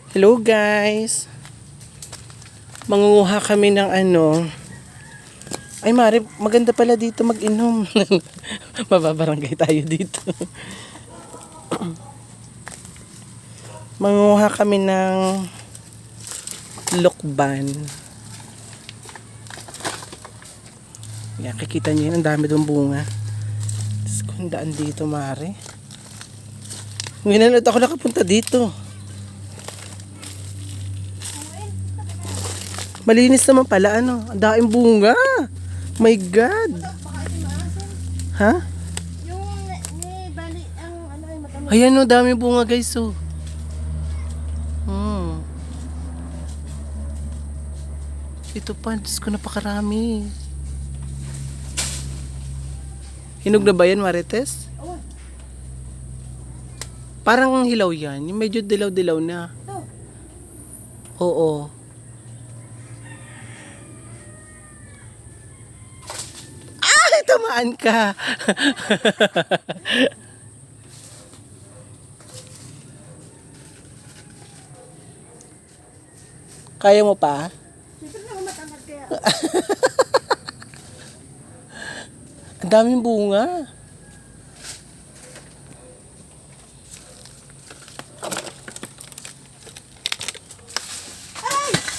Hello guys. Mangunguha kami ng ano. Ay Mari, maganda pala dito mag-inom. Mababarangay tayo dito. Mangunguha kami ng lokban. Yan, kikita niyo yun, ang dami doon bunga. Tapos kung daan dito Mari. Ngayon na ako nakapunta dito. Malinis naman pala ano. Ang daing bunga. My God. Ha? Yung bali ang ano ay matamis. Ayan o, dami bunga guys oh. Ito pa, Diyos ko napakarami. Hinog na ba yan, Marites? Parang hilaw yan. Yung medyo dilaw-dilaw na. Oh. Oo. Ay, tamaan ka. Kaya mo pa? Siyempre na matangkad kaya. Ang daming bunga.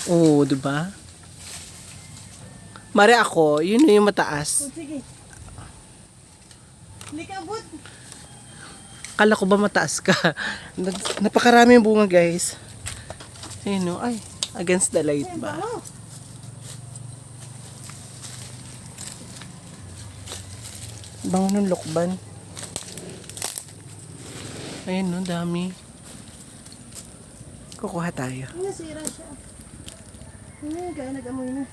Oo, di ba? Mare ako, yun na yung mataas. Oh, sige. Hindi ka abot. Kala ko ba mataas ka? Napakarami yung bunga, guys. Ayun o, ay, against the light Ay, ba? bango. Bango ng lokban. Ayun no, dami. Kukuha tayo. Ay, nasira siya. Ano yun kaya nag-amoy na.